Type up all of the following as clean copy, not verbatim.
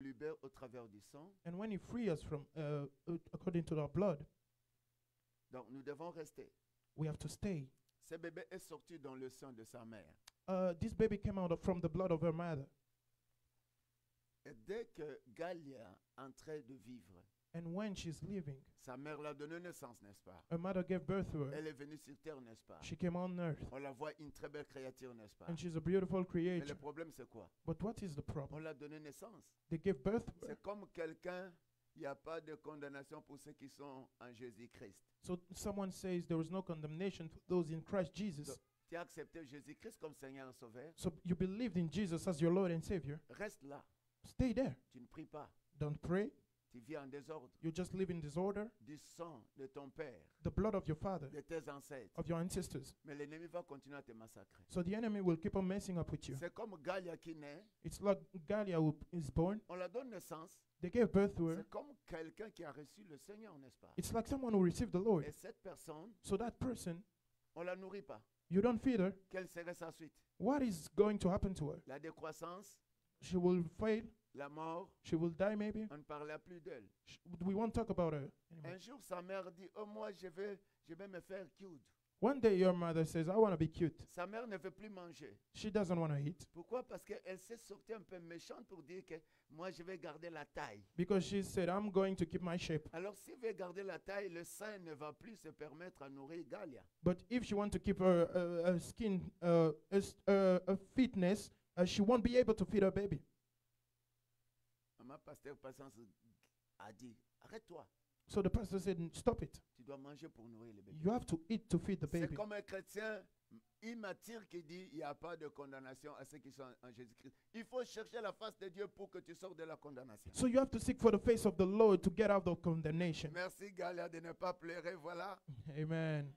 libère au travers du sang. And when He frees us from, according to our blood, Donc nous devons rester. we have to stay. Ce bébé est sorti dans le sang de sa mère. This baby came out from the blood of her mother. Et dès que Galia entrait de vivre, And when she's living, sa mère l'a donné naissance, n'est-ce pas? her mother gave birth to her. Elle est venue sur terre, n'est-ce pas? She came on earth. On la voit une très belle créature, n'est-ce pas? And she's a beautiful Mais le creature. problème, c'est quoi? But what is the On problem? l'a donné naissance. They gave birth to her. C'est comme quelqu'un, il n'y a pas de condamnation pour ceux qui sont en Jésus-Christ. So someone says there is no condemnation for those in Christ Jesus. Donc, tu as accepté Jésus-Christ comme Seigneur et Sauveur. So you believed in Jesus as your Lord and Savior. Reste là. Stay there. Tu ne pries pas. Don't pray. Tu vis en désordre. You just live in disorder. Du sang de ton père, The blood of your father, de tes ancêtres. of your ancestors. Mais l'ennemi va continuer à te massacrer. So the enemy will keep on messing up with you. C'est comme Galia qui naît. It's like Galia who is born. On la donne naissance. They gave birth to her. C'est comme quelqu'un qui a reçu le Seigneur, n'est-ce pas? It's like someone who received the Lord. Et cette personne, So that person, on ne la nourrit pas. you don't feed her. Quelle serait sa suite? What is going to happen to her? La décroissance, She will fail. la mort, She will die maybe. on ne parlera plus d'elle. We won't talk about her anymore. Un jour, sa mère dit, oh moi, je vais me faire cute. One day your mother says, I want to be cute. Sa mère ne veut plus manger. She doesn't want to eat Pourquoi? Parce qu'elle s'est sortie un peu méchante pour dire que moi, je vais garder la taille. because she said, I'm going to keep my shape. Alors, s'il veut garder la taille, le sein ne va plus se permettre à nourrir Galia. But if she wants to keep her skin, a fitness, she won't be able to feed her baby. Ma pasteur Patience a dit, arrête-toi. So the pastor said, stop it. Tu dois manger pour nourrir le bébé. You have to eat to feed the C'est baby. comme un chrétien immature qui dit, il n'y a pas de condamnation à ceux qui sont en Jésus-Christ. Il faut chercher la face de Dieu pour que tu sortes de la condamnation. So you have to seek for the face of the Lord to get out of condemnation. Merci Galia de ne pas pleurer, voilà. Amen.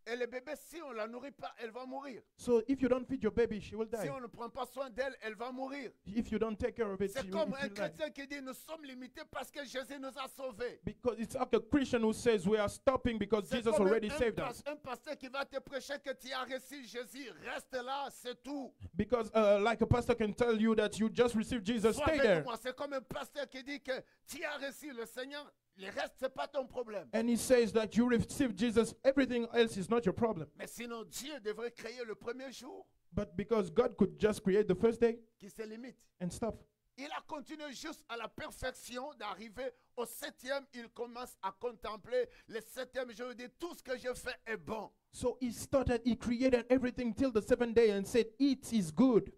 Et le bébé, si on ne la nourrit pas, elle va mourir. So if you don't feed your baby, she will Si die. on ne prend pas soin d'elle, elle va mourir. If you don't take care of it, C'est she comme will un die. chrétien qui dit, nous sommes limités parce que Jésus nous a sauvés. Because it's like a Christian who says we are stopping because C'est Jesus comme already saved us. un pasteur qui va te prêcher que tu as reçu Jésus. Reste là, c'est tout. Because like a pastor can tell you that you just received Jesus, Sois stay avec there. moi. C'est comme un pasteur qui dit que tu as reçu le Seigneur. Le reste, ce n'est pas ton problème. And he says that you received Jesus, everything else is not your problem. Mais sinon, Dieu devrait créer le premier jour But because God could just create the first day qui se limite. and stop. Il a continué juste à la perfection d'arriver au 7e. Il commence à contempler le 7e jour. Il dit, tout ce que je fais est bon. So he created everything till the 7th day and said, it is good.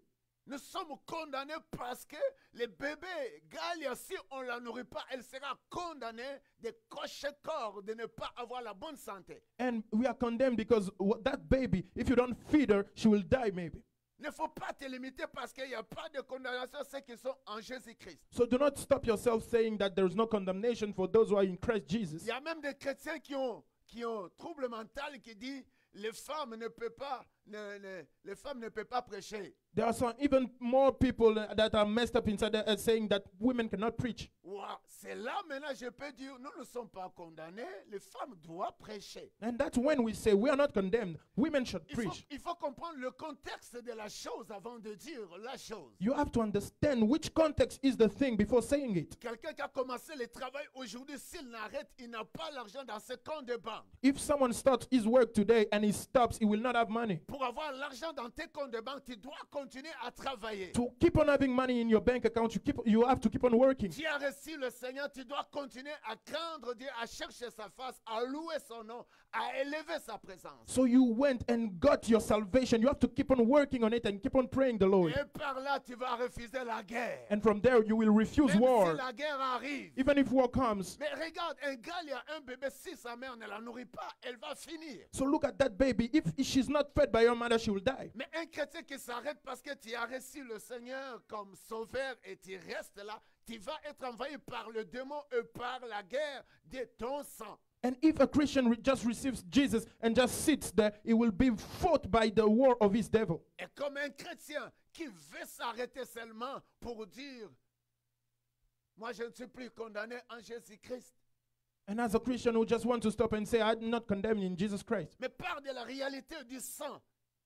Nous sommes condamnés parce que le bébé, Galia, si on ne la nourrit pas, elle sera condamnée de cocher-corps, de ne pas avoir la bonne santé. And we are condemned because that baby, if you don't feed her, she will die maybe. Il ne faut pas te limiter parce qu'il n'y a pas de condamnation à ceux qui sont en Jésus-Christ. So do not stop yourself saying that there is no condemnation for those who are in Christ Jesus. Il y a même des chrétiens qui ont trouble mental qui disent les femmes ne peuvent pas, les femmes ne peuvent pas prêcher. There are some even more people that are messed up inside saying that women cannot preach. Wow. C'est là maintenant je peux dire, nous ne sommes pas condamnés, les femmes doivent prêcher. And that's when we say we are not condemned. Women should preach. Il faut comprendre le contexte de la chose avant de dire la chose. You have to understand which context is the thing before saying it. Quelqu'un qui a commencé le travail aujourd'hui, s'il n'arrête, il n'a pas l'argent dans ses comptes de banque. If someone starts his work today and he stops, he will not have money. Pour avoir l'argent dans tes comptes de banque, tu dois continuer à travailler. To keep on having money in your bank account, you have to keep on working. Tu as reçu le Seigneur, tu dois continuer à craindre Dieu, à chercher sa face, à louer son nom, à élever sa présence. So you went and got your salvation. You have to keep on working on it and keep on praying the Lord. Et par là, tu vas refuser la guerre. And from there, you will refuse Même war. si la guerre arrive. Even if war comes. Mais regarde, un gars, il y a un bébé, si sa mère ne la nourrit pas, elle va finir. So look at that baby. If she's not fed by her mother, she will die. Mais un chrétien qui s'arrête parce que tu as reçu le Seigneur comme sauveur et tu restes là, tu vas être envahi par le démon et par la guerre de ton sang. And if a Christian just receives Jesus and just sits there, he will be fought by the war of his devil. Et comme un chrétien qui veut s'arrêter seulement pour dire, moi je ne suis plus condamné en Jésus-Christ. And as a Christian who just wants to stop and say, I'm not condemned in Jesus Christ. Mais par de la réalité du sang,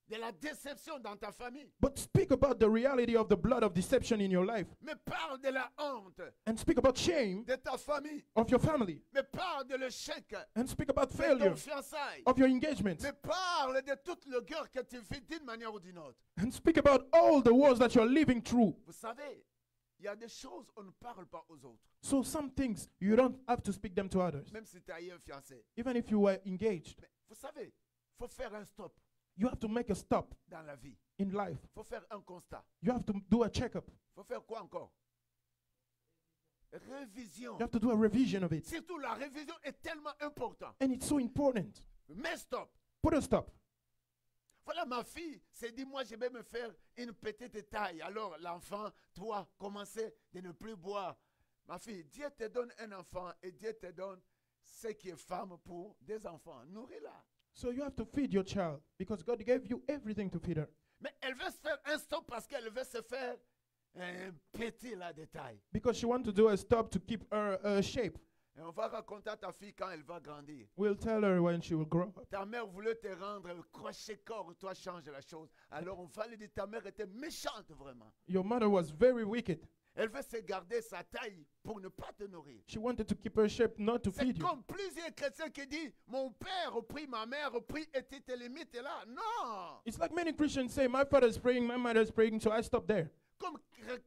de la déception dans ta famille. But speak about the reality of the blood of deception in your life. Mais parle de la honte And speak about shame de ta famille. of your family. Mais parle de l'échec And speak about de failure ton fiançailles. of your engagement. Mais parle de toute le guerre que tu vis d'une manière ou d'une autre. And speak about all the wars that you're living through. Vous savez, il y a des choses on ne parle pas aux autres. So some things you don't have to speak them to others. Même si tu as eu un fiancé. Even if you were engaged, Mais vous savez, il faut faire un stop you have to make a stop dans la vie. in life. Il faut faire un constat. You have to do a checkup. Il faut faire quoi encore? Révision. You have to do a revision of it. Surtout la révision est tellement importante. And it's so important. Mais stop. Put a stop. Voilà, ma fille s'est dit, moi je vais me faire une petite taille. Alors l'enfant, toi, commencez de ne plus boire. Ma fille, Dieu te donne un enfant et Dieu te donne ce qui est femme pour des enfants. Nourris-la. So you have to feed your child because God gave you everything to feed her. Mais elle veut se faire un stop parce qu'elle veut se faire un petit la détail. Because she wants to do a stop to keep her shape. Et on va raconter à ta fille quand elle va grandir. We'll tell her when she will grow up. Ta mère voulait te rendre crochet-corps, toi change la chose. Alors on va lui dire, ta mère était méchante vraiment. Your mother was very wicked. Elle veut se garder sa taille pour ne pas te nourrir. She wanted to keep her shape, not to C'est feed you. comme plusieurs chrétiens qui disent, mon père prie, ma mère prie, et tes limites est là. Non! It's like many Christians say, my father's praying, my mother's praying, so I stop there. Comme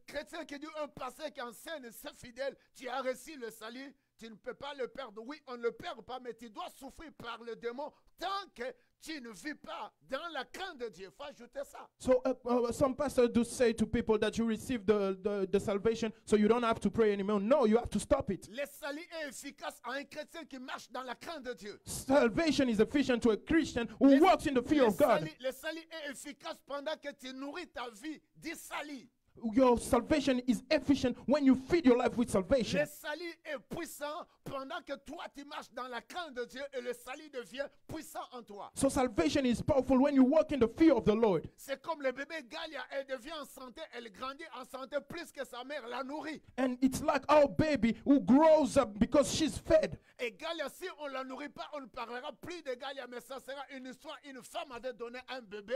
chrétien qui dit, un pasteur qui enseigne, c'est fidèle, tu as reçu le salut, tu ne peux pas le perdre. Oui, on ne le perd pas, mais tu dois souffrir par le démon tant que tu ne vis pas dans la crainte de Dieu. Il faut ajouter ça. So some pastors do say to people that you receive the salvation, so you don't have to pray anymore. No, you have to stop it. Le salut est efficace à un chrétien qui marche dans la crainte de Dieu. Salvation is efficient to a Christian who walks in the fear of God. Le salut est efficace pendant que tu nourris ta vie du salut. Your salvation is efficient when you feed your life with salvation. Le salut est puissant pendant que toi tu marches dans la crainte de Dieu et le salut devient puissant en toi. So salvation is powerful when you walk in the fear of the Lord. C'est comme le bébé Galia, elle devient en santé, elle grandit en santé plus que sa mère la nourrit. And it's like our baby who grows up because she's fed. Et Galia, si on ne la nourrit pas, on ne parlera plus de Galia, mais ça sera une histoire. Une femme avait donné un bébé.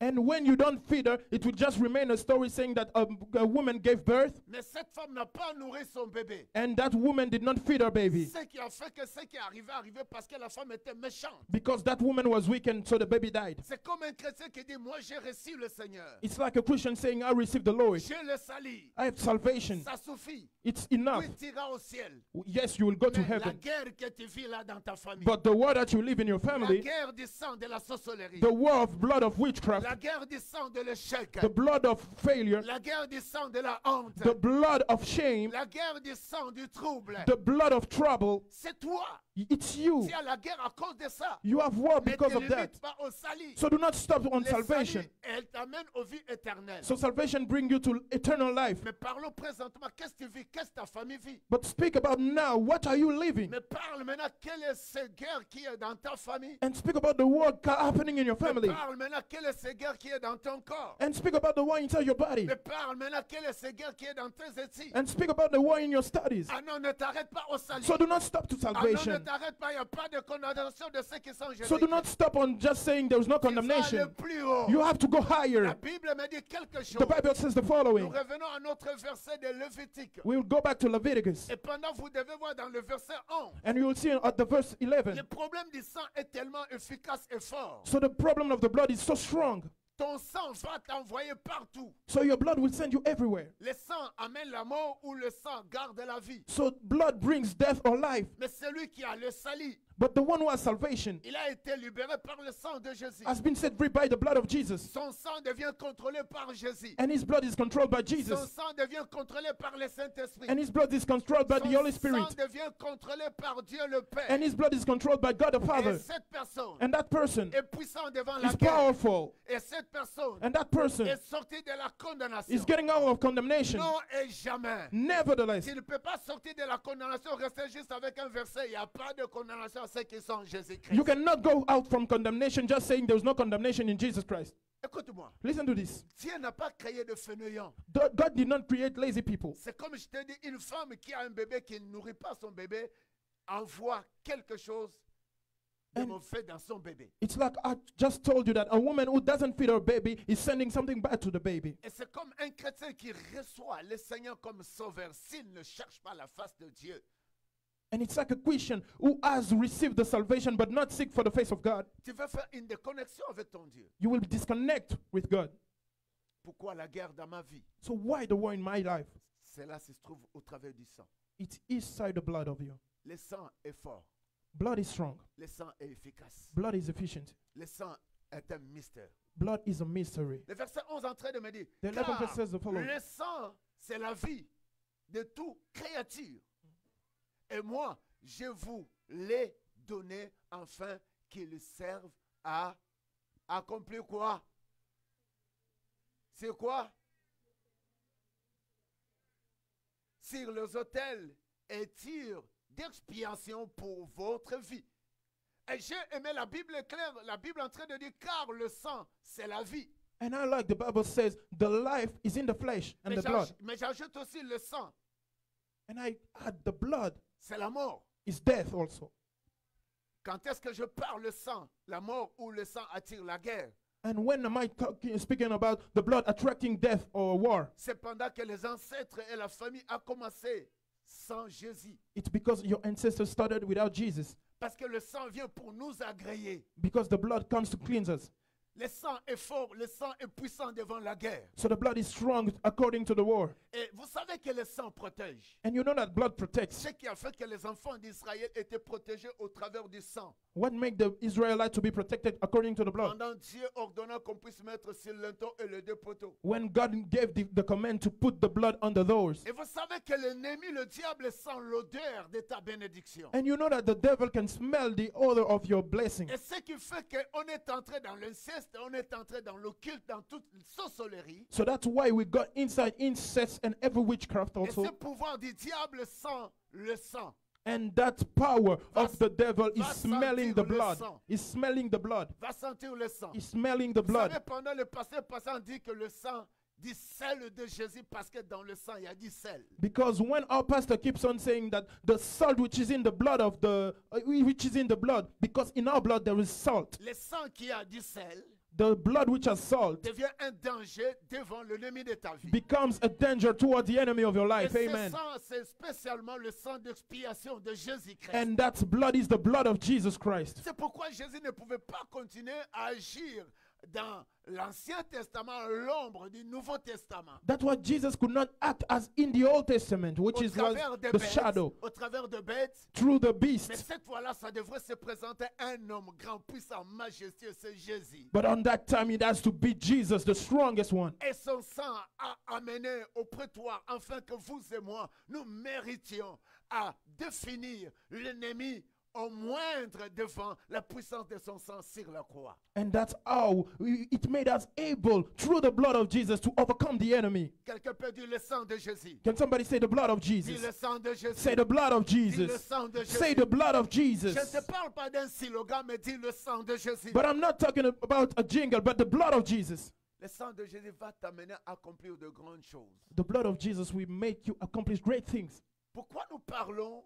And when you don't feed her, it will just remain a story saying that a woman gave birth. Mais cette femme n'a pas nourri son bébé. And that woman did not feed her baby. Ce qui a fait que ce qui est arrivé parce que la femme était méchante. Because that woman was weak, so the baby died. C'est comme un chrétien qui dit, moi j'ai reçu le Seigneur. It's like a Christian saying, I received the Lord. J'ai le salut. I have salvation. Ça suffit. It's enough. Oui, tu iras au ciel. Yes, you will go to Mais la heaven. guerre que tu vis là dans ta famille. But the war that you live in your La family, guerre du sang de la sorcellerie. the war of blood of witchcraft, La guerre du sang de l'échec. the blood of failure, La guerre du sang de la honte. the blood of shame, La guerre du sang du trouble. the blood of trouble, C'est toi. it's you. Tu as la guerre à cause de ça. You have war Mais because ne of that. limite pas au salut. So do not stop on Le salvation. salut, elle t'amène aux vies éternelles. So salvation brings you to eternal life. Mais parlons présentement, qu'est-ce que tu vis, qu'est-ce que ta famille vit. But speak about now, what are you living? Mais parle maintenant, quelle est cette guerre qui est dans ta famille. And speak about the war happening in your Mais family. parle maintenant, quelle est cette guerre qui est dans ton corps. And speak about the war inside your body. Mais parle maintenant, quelle est cette guerre qui est dans tes études. And speak about the war in your studies. Ah non, ne t'arrête pas au salut. So do not stop to Ah non, ne salvation. t'arrête pas, il n'y a pas de condamnation de ceux qui sont So do Jésus. not stop on just saying there is no Tu vas aller condemnation. plus haut. You have to go La higher. Bible me dit quelque chose. The Bible says the Nous following. revenons à notre verset de Lévitique. We will go back to Leviticus. Et pendant, vous devez voir dans le verset 11, And you will see at the verse 11. le problème du sang est tellement efficace et fort. So the problem of the blood is so strong. Ton sang va t'envoyer partout. So your blood will send you everywhere. Le sang amène la mort ou le sang garde la vie. So blood brings death or life. Mais celui qui a le salut, But the one who has salvation il a été libéré par le sang de Jésus. has been set free by the blood of Jesus. Son sang devient contrôlé par Jésus. And his blood is controlled by Son Jesus. sang devient contrôlé par le Saint-Esprit. And his blood is controlled by the Holy Son Spirit. sang devient contrôlé par Dieu le Père. And his blood is controlled by God the Et Father. cette personne And that person est puissante devant la is guerre. powerful. Et cette personne And that person est sortie de la condamnation. is getting out of condemnation. Non et jamais. Nevertheless, Tu ne peux pas sortir de la condamnation, rester juste avec un verset. Il n'y a pas de condamnation à ceux qui sont en Jésus-Christ. you cannot go out from condemnation just saying there's no condemnation in Jesus Christ. Écoute-moi. Listen to this. Dieu n'a pas créé de fainéants. God did not create lazy people. C'est comme je t'ai dit, une femme qui a un bébé qui ne nourrit pas son bébé envoie quelque chose de And- mauvais dans son bébé. It's like I just told you that a woman who doesn't feed her baby is sending something bad to the baby. Et c'est comme un chrétien qui reçoit le Seigneur comme sauveur s'il ne cherche pas la face de Dieu. And it's like a Christian who has received the salvation but not seek for the face of God. Tu veux faire une déconnexion avec ton Dieu. You will disconnect with God. Pourquoi la guerre dans ma vie? So why the war in my life? Cela se trouve au travers du sang. It is inside the blood of you. Le sang est fort. Blood is strong. Le sang est efficace. Blood is efficient. Le sang est un mystère. Blood is a mystery. Le verset 11 est en train de me dire, The 11th car verse says the following. le sang, c'est la vie de toute créature. Et moi, je vous l'ai donné afin qu'il serve à accomplir quoi? C'est quoi? Sur les autels et tire d'expiation pour votre vie. Et j'ai aimé la Bible est claire. La Bible est en train de dire, car le sang, c'est la vie. And I like the Bible says the life is in the flesh and the blood. Mais j'ajoute aussi le sang, And I add the blood c'est la mort. is death also. Quand est-ce que je parle le sang, la mort ou le sang attire la guerre? And when am I speaking about the blood attracting death or war? C'est pendant que les ancêtres et la famille ont commencé sans Jésus. It's because your ancestors started without Jesus. Parce que le sang vient pour nous agréer. Because the blood comes to cleanse us. Le sang est fort, le sang est puissant devant la guerre. So the blood is strong according to the war. Et vous savez que le sang protège. And you know that blood protects. Ce qui a fait que les enfants d'Israël étaient protégés au travers du sang. What made the Israelites to be protected according to the blood? Pendant Dieu ordonna qu'on puisse mettre sur le linteau et les deux poteaux. When God gave the command to put the blood on the doors. Et vous savez que l'ennemi, le diable, sent l'odeur de ta bénédiction. And you know that the devil can smell the odor of your blessing. Et ce qui fait qu'on est entré dans l'inceste, on est entré dans l'occulte, dans toute sorcellerie. So that's why we got inside incest and every witchcraft Et also. ce pouvoir du diable sent le sang. And that power of the devil is va smelling sentir the le blood. sang. Is smelling the blood. Va sentir le sang. Is smelling the Vous blood. savez, pendant le passé, on dit que le sang du sel de Jésus, parce que dans le sang, il y a du sel. Because when our pastor keeps on saying that the salt which is in the blood of the which is in the blood, because in our blood there is salt. Le sang qui a du sel The blood which has salt devient un danger devant l'ennemi de ta vie. becomes a danger toward the enemy of your Et life. ce Amen. sang, c'est spécialement le sang d'expiation de Jésus-Christ. And that blood is the blood of Jesus Christ. C'est pourquoi Jésus ne pouvait pas continuer à agir dans l'Ancien Testament, l'ombre du Nouveau Testament. That's why Jesus could not act as in the Old Testament, which Au is like travers des the bêtes, shadow, au travers de bêtes. through the Mais beast. cette fois-là, ça devrait se présenter un homme grand, puissant, majestueux, c'est Jésus. But on that time, it has to be Jesus, the strongest one. Et son sang a amené au prétoire, afin que vous et moi, nous méritions à définir l'ennemi au moindre devant la puissance de son sang sur la croix. And that's how it made us able, through the blood of Jesus, to overcome the enemy. Quelqu'un peut dire le sang de Jésus. Can somebody say the blood of Dis Jesus? le sang de Jésus. Say the blood of Dis le Jesus. sang de Jésus. Say the blood of Je ne Jesus. te parle pas d'un slogan, mais dis le sang de Jésus. But I'm not talking about a jingle, but the blood of Jesus. Le sang de Jésus va t'amener à accomplir de grandes choses. The blood of Jesus will make you accomplish great things. Pourquoi nous parlons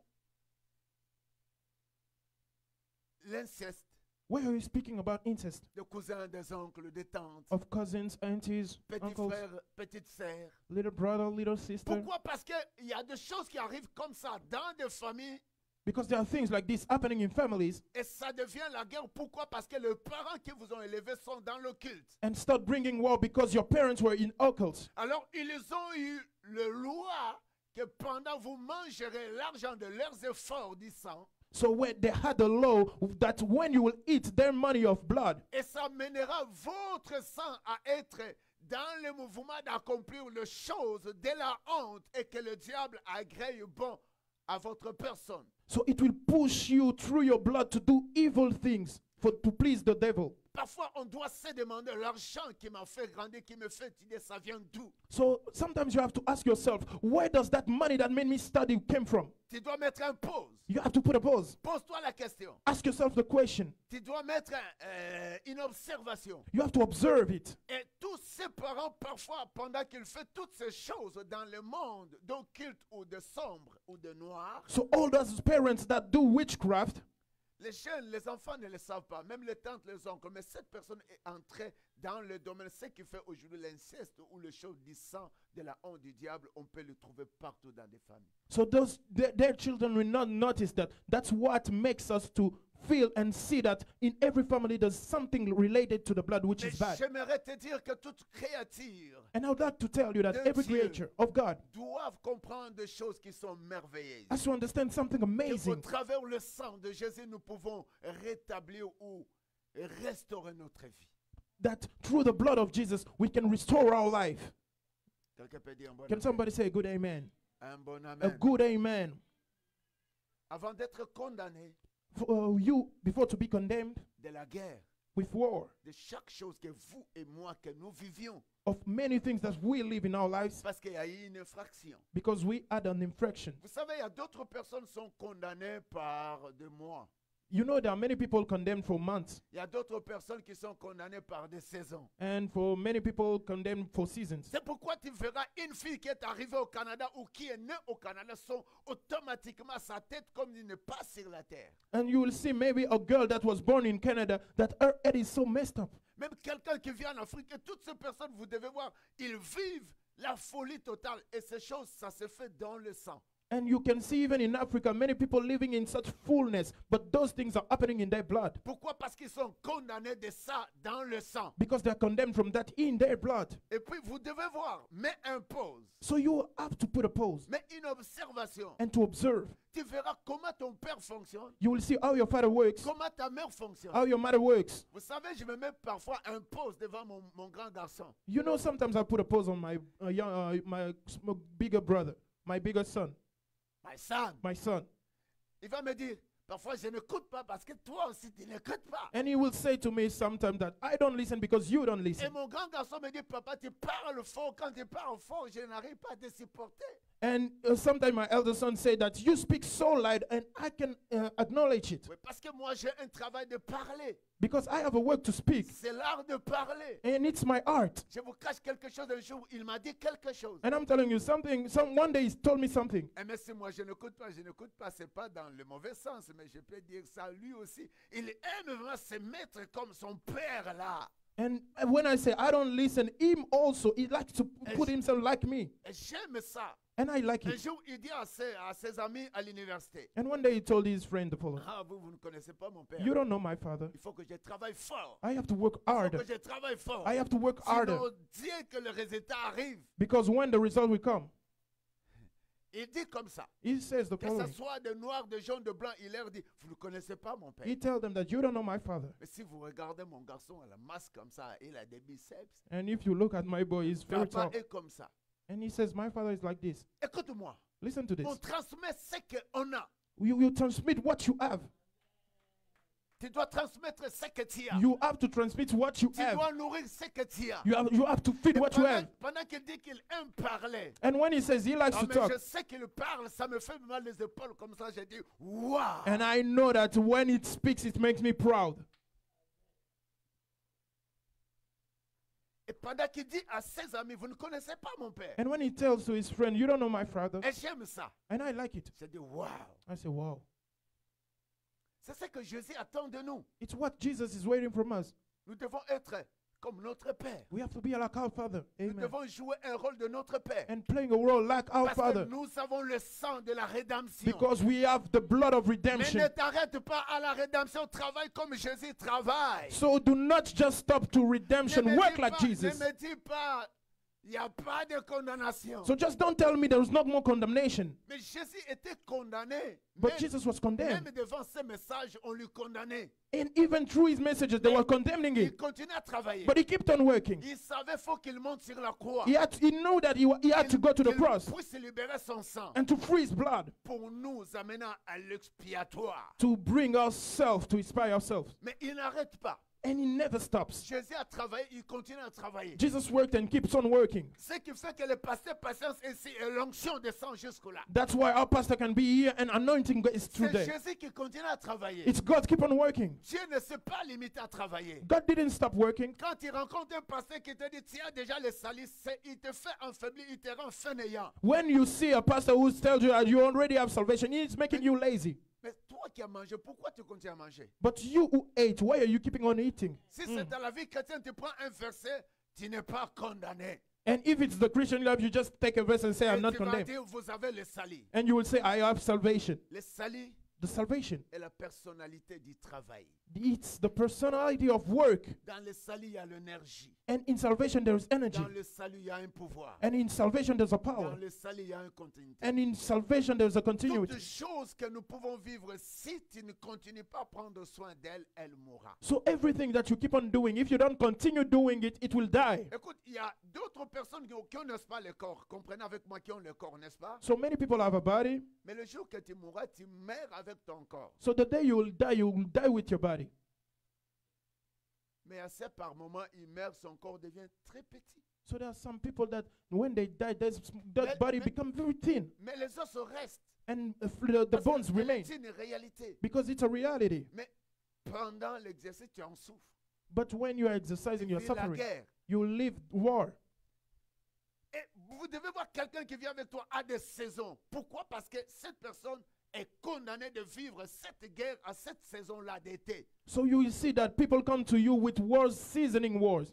l'inceste, Why are you speaking about incest? des cousins, des oncles, des tantes, Of cousins, aunties, petits uncles, frères, petites sœurs? little brother, little sister. Pourquoi? Parce qu'il y a des choses qui arrivent comme ça dans des familles Because there are things like this happening in families et ça devient la guerre. Pourquoi? Parce que les parents qui vous ont élevé sont dans le culte. and start bringing war because your parents were in occults. Alors, ils ont eu le loi que pendant vous mangerez l'argent de leurs efforts du sang, So when they had a law that when you will eat their money of blood, et ça mènera votre sang à être dans le mouvement d'accomplir les choses de la honte et que le diable agrée bon à votre personne. so it will push you through your blood to do evil things to please the devil. Parfois, on doit se demander l'argent qui m'a fait grandir, qui me fait étudier, ça vient d'où? So sometimes you have to ask yourself, where does that money that made me study came from? Tu dois mettre un pause. You have to put a pause. Pose-toi la question. Ask yourself the question. Tu dois mettre une observation. You have to observe it. Et tous ces parents, parfois, pendant qu'ils font toutes ces choses dans le monde d'occulte ou de sombre ou de noir, So all those parents that do witchcraft, Les jeunes, les enfants ne le savent pas, même les tantes, les oncles. Mais cette personne est entrée dans le domaine. Ce qui fait aujourd'hui l'inceste ou le chose du sang, de la honte du diable, on peut le trouver partout dans des familles. So their children will not notice that. That's what makes us to feel and see that in every family there's something related to the blood which Mais is bad. j'aimerais te dire que toute créature And I would like to tell you that de every Dieu creature of God doivent comprendre des choses qui sont merveilleuses. has to understand something Et au amazing. travers le sang de Jésus, nous pouvons rétablir ou restaurer notre vie. That through the blood of Jesus we can restore our life. Quelqu'un peut dire un bon Can amen? somebody say a good amen? Un bon A amen. good amen. Avant d'être condamné For you, before to be condemned de la guerre, with war, de chaque chose que vous et moi, que nous vivions, of many things that we live in our lives, parce qu'il y a eu une infraction. because we had an infraction. Vous savez, il y a d'autres personnes qui sont condamnées par des mois. You know, there are many people condemned for months, Il y a d'autres personnes qui sont condamnées par des saisons. and for many people condemned for seasons. C'est pourquoi tu verras une fille qui est arrivée au Canada ou qui est née au Canada, sont automatiquement sa tête comme il n'est pas sur la terre. And you will see maybe a girl that was born in Canada that her head is so messed up. Même quelqu'un qui vient en Afrique, et toutes ces personnes, vous devez voir, ils vivent la folie totale. Et ces choses, ça se fait dans le sang. And you can see even in Africa, many people living in such fullness, but those things are happening in their blood Pourquoi? Parce qu'ils sont condamnés de ça dans le sang. because they are condemned from that in their blood. Et puis, vous devez voir, mets un pause, So you have to put a pause mets une observation. and to observe. Tu verras comment ton père fonctionne, You will see how your father works, comment ta mère fonctionne. how your mother works. Vous savez, je me mets parfois un pause devant mon grand garçon. You know, sometimes I put a pause on my bigger brother, my bigger son, My son, my son. il va me dire, parfois je n'écoute pas parce que toi aussi tu n'écoutes pas. And he will say to me sometimes that I don't listen because you don't Et listen. mon grand garçon me dit, papa, tu parles fort. Quand tu parles fort, je n'arrive pas à te supporter. And sometimes my elder son say that you speak so loud and I can acknowledge it Oui, parce que moi j'ai un travail de parler. because I have a work to speak C'est l'art de parler. and it's my art. Je vous cache quelque chose un jour, il m'a dit quelque chose. And I'm telling you something, one day he told me something. Et mais si moi je n'écoute pas, c'est pas dans le mauvais sens, mais je peux dire ça lui aussi. Il aime vraiment se mettre comme son père là. And when I say I don't listen, him also, he likes to put himself like me. Et j'aime ça. And I like Un it. jour, il dit à ses amis à l'université, And one day he told his friend the following, ah, vous ne connaissez pas mon père. you don't know my father. Il faut que je travaille fort. I have to work Il faut harder. que je travaille fort. I have to work harder. Sinon, Dieu que le résultat arrive. Because when the result will come, Il dit comme ça. he says the Que ce following. soit de noir, de jaune, de blanc, il leur dit, vous ne connaissez pas mon père. He tells them that you don't know my father. Mais si vous regardez mon garçon à la masse comme ça, il a des biceps. And if you look at my boy, he's very Papa tall. est comme ça. And he says, my father is like this. Écoute-moi. Listen to this. On transmet ce qu'on a. You transmit what you have. Tu dois transmettre ce que tu as. You have to transmit what you Tu have. dois nourrir ce que tu as. You have to feed Et what you have. pendant qu'il dit qu'il aime parler, And when he says he likes ah, to mais talk, je sais qu'il parle, ça me fait mal les épaules comme ça. J'ai dit, waouh! and I know that when it speaks, it makes me proud. Et pendant qu'il dit à ses amis, vous ne connaissez pas mon père. And when he tells to his friend, you don't know my father, Et j'aime ça. and I like it. J'ai dit, waouh! I say, wow. C'est ce que Jésus attend de nous. It's what Jesus is waiting from us. Nous devons être comme notre Père. We have to be like our Father. Nous Amen. devons jouer un rôle de notre Père. And playing a role like our Parce que Father. nous avons le sang de la rédemption. Because we have the blood of Mais redemption. ne t'arrête pas à la rédemption, travaille comme Jésus travaille. So do not just stop to redemption. Ne me Work dis like pas- Jesus. Ne me dis pas, il n'y a pas de condamnation. So just don't tell me there is not more condemnation. Mais Jésus était condamné. But Même, Jesus was condemned. même devant ses messages, on lui condamnait. And even through his messages, they were condemning Il him. continuait à travailler. But he kept on working. Il savait faut qu'il monte sur la croix. He knew that he had to go to the Qu'il cross puisse libérer son sang and to free his blood, pour nous amener à l'expiatoire. to bring ourselves, to inspire ourselves. Mais il n'arrête pas. And he never stops. Jésus a travaillé, il continue à travailler. Jesus worked and keeps on working. Ce qui fait que le pasteur patience ici et l'onction descend jusque-là. That's why our pastor can be here and anointing is through C'est there. Jésus qui continue à travailler. It's God keep on working. Dieu ne s'est pas limité à travailler. God didn't stop working. Quand il rencontre un pasteur qui te dit, tu as déjà le salis, il te fait affaiblir, il te rend fainéant. When you see a pastor who tells you that you already have salvation, it's making you lazy. Mais toi, toi qui as mangé, pourquoi tu continues à manger? But you who ate, why are you keeping on eating? Si c'est dans la vie chrétienne, tu prends un verset, tu n'es pas condamné. And if it's the Christian life, you just take a verse and say, I'm Et not tu vas condemned. dire, vous avez le salut. And you will say, I have salvation. Le salut The salvation. est la personnalité du travail. It's the personality of work. Dans le salut, il y a l'énergie. And in salvation, there is energy. Dans le salut, il y a un pouvoir. And in salvation, there's a Dans power. le salut, il y a une continuité. And in salvation, there's a continuity. Toutes choses que nous pouvons vivre, si tu ne continues pas à prendre soin d'elle, elle mourra. So everything that you keep on doing, if you don't continue doing it, it will die. Écoute, il y a d'autres personnes qui ont, n'est-ce pas, le corps. Comprenez avec moi qui ont le corps, n'est-ce pas? So many people have a body. Mais le jour que tu mourras, tu meurs avec ton corps. So the day you will die with your body. Mais assez par moment, il meurt, son corps devient très petit. So there are some people that when they die, that body become very thin. Mais les os restent. And the Parce bones que remain. c'est une réalité. Because it's a reality. Mais pendant l'exercice, tu en souffres. But when you are exercising, you're Vis la suffering. guerre. You live war. Et vous devez voir quelqu'un qui vient avec toi à des saisons. Pourquoi? Parce que cette personne est condamnée de vivre cette guerre à cette saison-là d'été. So you will see that people come to you with wars, seasoning wars.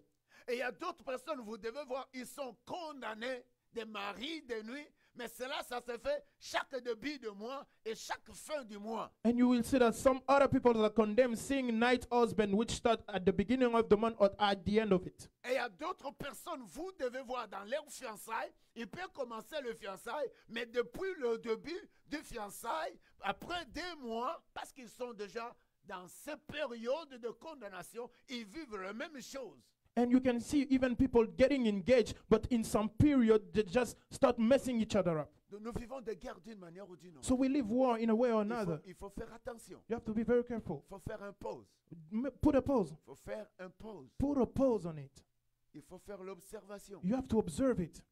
Et il y a d'autres personnes, vous devez voir, ils sont condamnés de mari, de nuit. Mais cela, ça se fait chaque début de mois et chaque fin du mois. And you will see that some other people are condemned seeing night husband, which start at the beginning of the month or at the end of it. Et il y a d'autres personnes, vous devez voir dans leur fiançailles, ils peuvent commencer le fiançailles, mais depuis le début du fiançailles, après 2 mois, parce qu'ils sont déjà dans cette période de condamnation, ils vivent la même chose. And you can see even people getting engaged, but in some period they just start messing each other up. Nous vivons des guerres d'une manière ou d'une autre. So we live war in a way or another. Il faut faire attention. You have to be very careful. Il faut faire un pause. Put a pause. Il faut faire un pause. Put a pause on it. Il faut faire l'observation. You have to observe it.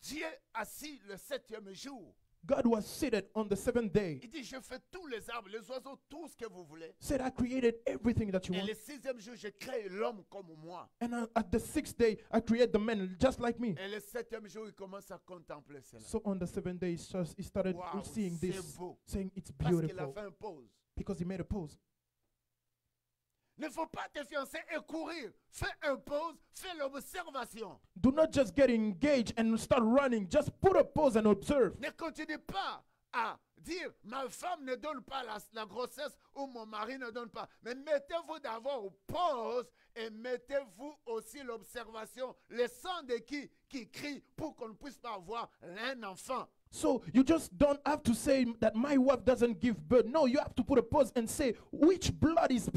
Dieu assis le 7e jour. God was seated on the 7th day. Il dit, je fais tous les arbres, les oiseaux, tout ce que vous voulez. Said, I created everything that you Et want. le 6e jour, je crée l'homme comme moi. And at the 6th day, I create the man just like me. Et le 7e jour, il commence à contempler cela. So on the 7th day, he started Wow, seeing c'est this, beau. saying it's Parce qu'il a beautiful. fait une pause. Because he made a pause. Ne faut pas te fiancer et courir. Fais une pause, fais l'observation. Do not just get engaged and start running. Just put a pause and observe. Ne continue pas à dire ma femme ne donne pas la grossesse ou mon mari ne donne pas. Mais mettez-vous d'abord pause et mettez-vous aussi l'observation. Le sang de qui crie pour qu'on ne puisse pas avoir un enfant. So you just don't have to say that my wife doesn't give birth. No, you have to put a pause and say which blood is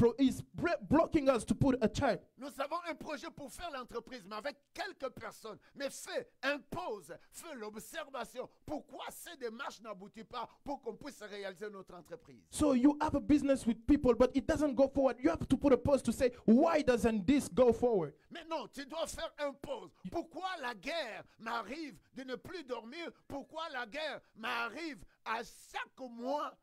blocking us to put a child. Nous avons un projet pour faire l'entreprise, mais avec quelques personnes. Mais fais une pause, fais l'observation. Pourquoi ces démarches n'aboutissent pas pour qu'on puisse réaliser notre entreprise? So you have a business with people, but it doesn't go forward. You have to put a pause to say, why doesn't this go forward? Mais non, tu dois faire une pause. Pourquoi la guerre m'arrive de ne plus dormir? Pourquoi la guerre m'arrive à chaque mois?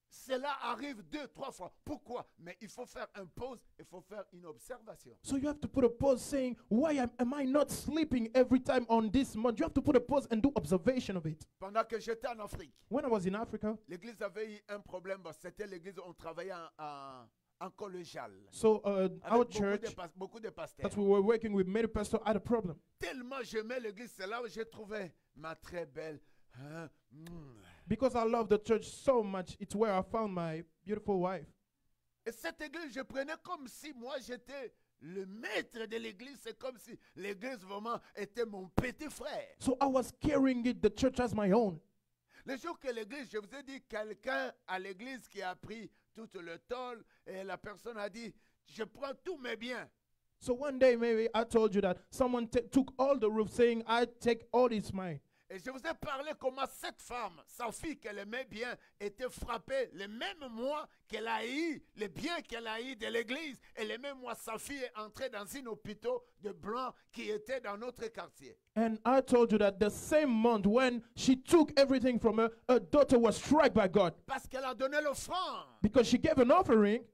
Cela arrive 2-3 fois. Pourquoi? Mais il faut faire une pause, il faut faire une observation. So you have to put a pause saying, why am I not sleeping every time on this month? You have to put a pause and do observation of it. Pendant que j'étais en Afrique, When I was in Africa, l'église avait eu un problème. C'était l'église où on travaillait en collégial. so our Avec church, beaucoup de pasteurs. that we were working with, many pastors had a problem. Tellement j'aimais l'église, c'est là où j'ai trouvé ma très belle. Because I love the church so much, it's where I found my beautiful wife. Et cette église, je prenais comme si moi j'étais le maître de l'église. C'est comme si l'église vraiment était mon petit frère. So I was carrying it, the church as my own. Le jour que l'église, je vous ai dit, quelqu'un à l'église qui a pris tout le tôle et la personne a dit, je prends tous mes biens. So one day, maybe I told you that someone took all the roof, saying, I take all is mine. Et je vous ai parlé comment cette femme, sa fille qu'elle aimait bien, était frappée le même mois qu'elle a eu, les biens qu'elle a eu de l'église. Et le même mois, sa fille est entrée dans un hôpital de blanc qui était dans notre quartier. And I told you that the same month when she took everything from her, her daughter was struck by God. Parce qu'elle a donné l'offrande. Because she gave an offering,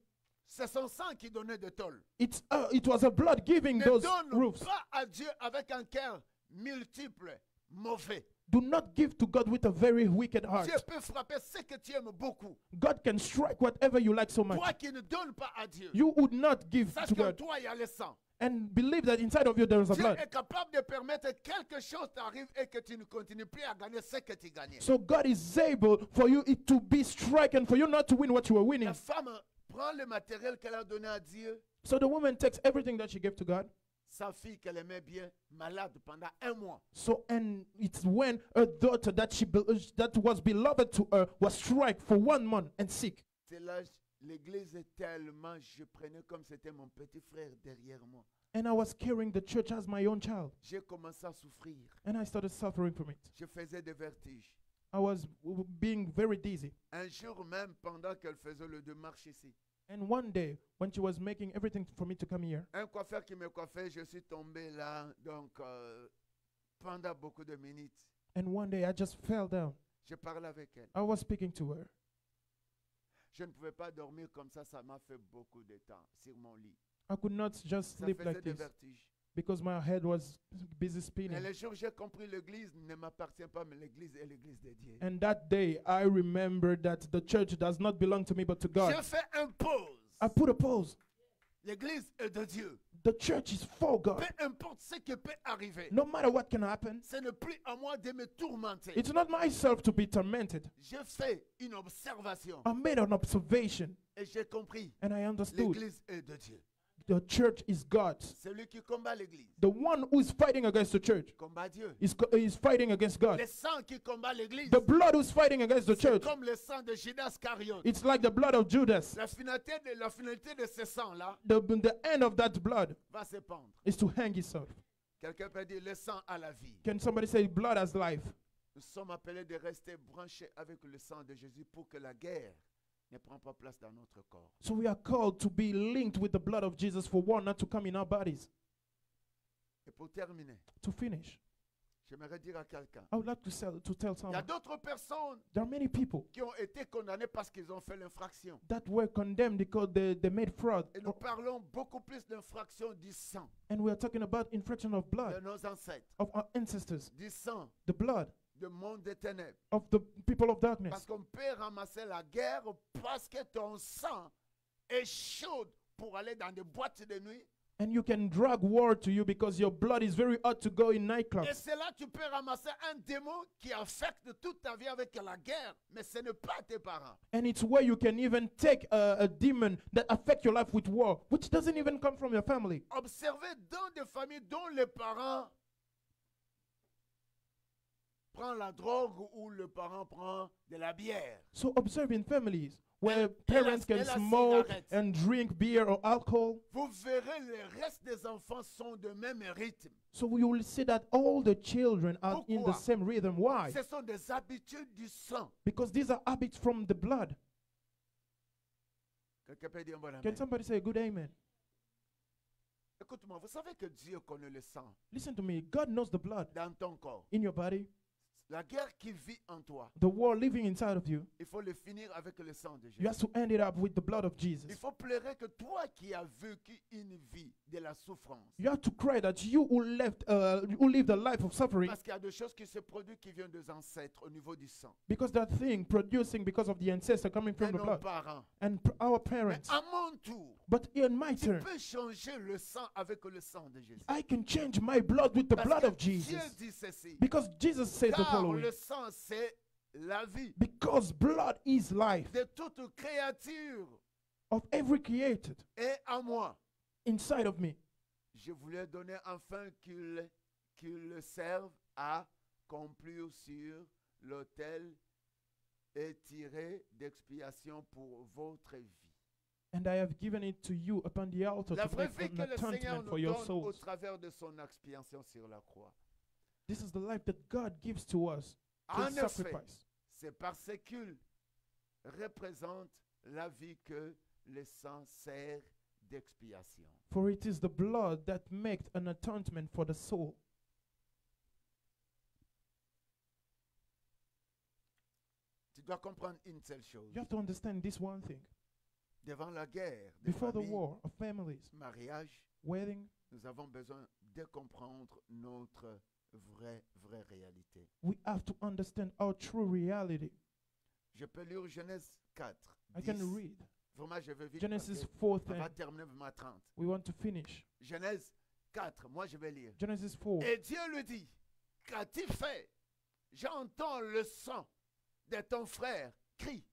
C'est son sang qui donnait de tôle. it was her blood giving Ne those donne roofs. pas à Dieu avec un cœur multiple, mauvais. Do not give to God with a very wicked heart. Dieu peut frapper ce que tu aimes beaucoup. God can strike whatever you like so much. Toi qui ne donnes pas à Dieu, You would not give sache to que God. toi, il y a le sang. And believe that inside of you there is a Dieu blood. est capable de permettre que quelque chose t'arrive et que tu ne continues plus à gagner ce que tu gagnais. So God is able for you to be stricken, for you not to win what you were winning. La femme prend le matériel qu'elle a donné à Dieu. So the woman takes everything that she gave to God. Sa fille qu'elle aimait bien, malade pendant 1 mois. So, and it's when her daughter that was beloved to her was struck for 1 month and sick. C'est là, l'église est tellement, je prenais comme c'était mon petit frère derrière moi. And I was carrying the church as my own child. J'ai commencé à souffrir. And I started suffering from it. Je faisais des vertiges. I was being very dizzy. Un jour même, pendant qu'elle faisait le démarche ici, And one day, when she was making everything for me to come here, un coiffeur qui me coiffait, je suis tombé là, donc pendant beaucoup de minutes, and one day I just fell down. je parlais avec elle. I was speaking to her. Je ne pouvais pas dormir comme ça m'a fait beaucoup de temps sur mon lit. I could not just Ça sleep faisait like des this vertiges. because my head was busy Et spinning. le jour où j'ai compris l'église ne m'appartient pas, mais l'église est l'église de Dieu. And that day, I remembered that the church does not belong to me but to God. J'ai fait un pause. I put a pause. L'église est de Dieu. The church is for God. Peu importe ce qui peut arriver, No matter what can happen, ce n'est plus à moi de me tourmenter. it's not myself to be tormented. J'ai fait une observation I made an observation et j'ai compris. and I understood L'église est de Dieu. the church is God's. Celui qui combat l'église The one who is fighting against the church combat Dieu. is fighting against God. Le sang qui combat l'église, The blood who's fighting against the c'est church, comme le sang de Judas Iscariote. it's like the blood of Judas. La finalité de ce sang-là The end of that blood va se pendre. is to hang himself. Quelqu'un peut dire le sang à la vie. Can somebody say blood has life? Nous sommes appelés de rester branchés avec le sang de Jésus pour que la guerre ne prenne pas place dans notre corps. So we are called to be linked with the blood of Jesus for war not to come in our bodies. Et pour terminer, To finish, j'aimerais dire à quelqu'un, I would like to tell il y a someone, d'autres personnes there are many people qui ont été condamnées parce qu'ils ont fait l'infraction. that were condemned because they made fraud. Et nous parlons beaucoup plus d'infraction du sang And we are talking about infraction of de blood nos ancêtres, of our ancestors, du sang the blood du monde des ténèbres. of the people of Parce darkness. qu'on peut ramasser la guerre parce que ton sang est chaud pour aller dans des boîtes de nuit. And you can drag war to you because your blood is very hot to go in Et nightclubs. c'est là que tu peux ramasser un démon qui affecte toute ta vie avec la guerre, mais ce n'est pas tes parents. And it's where you can even take a demon that affect your life with war, which doesn't even come from your family. Observez dans des familles dont les parents prennent la drogue ou le parent prend de la bière. So observe in families where Et parents la can smoke cigarette. and drink beer or alcohol. Vous verrez, le reste des enfants sont de même rythme. So you will see that all the children are in the Pourquoi? same rhythm. Why? Ce sont des habitudes du sang. Because these are habits from the blood. Quelqu'un peut dire un bon amen. Can somebody say a good amen? Écoute-moi, vous savez que Dieu connaît le sang Listen to me. God knows the blood dans ton corps. in your body. La guerre qui vit en toi, The war living inside of you. il faut le finir avec le sang de You Jésus. have to end it up with the blood of Jesus. Il faut pleurer que toi qui as vécu une vie de la souffrance, You have to cry that you who lived a life of suffering, parce qu'il y a des choses qui se produisent qui viennent des ancêtres au niveau du sang. because that thing producing because of the ancestor coming Et from the nos blood parents. and our Mais parents. à mon tour, But in my tu turn, peux changer le sang avec le sang de Jésus. I can change my blood with the Parce blood que of Dieu Jesus. dit ceci. Because Jesus said the Car following. le sang, c'est la vie Because blood is life de toute créature. of every created Et à moi, inside of me. je voulais donner afin qu'il le serve à conclure sur l'autel et tirer d'expiation pour votre vie. And I have given it to you upon the altar La to vraie make vie an que le Seigneur atonement nous for your donne au souls. travers de son expiation sur la croix. This is the life that God gives to us En through effet, sacrifice. c'est parce qu'il représente la vie que le sang sert d'expiation. For it is the blood that makes an atonement for the soul. Tu dois comprendre une seule chose. You have to understand this one thing. Devant la guerre, des Before the familles, war of families, mariage, wedding, nous avons besoin de comprendre notre vraie réalité. We have to understand our true reality. Je peux lire Genèse 4. I can 10. read Vraiment, je veux vite. Genesis parce 4. que on va terminer vers 30. We want to finish. Genèse 4, moi je vais lire. Genesis 4. Et Dieu lui dit, qu'as-tu fait? J'entends le sang de ton frère, crie,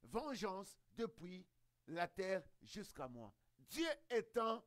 vengeance depuis la terre jusqu'à moi. Dieu étant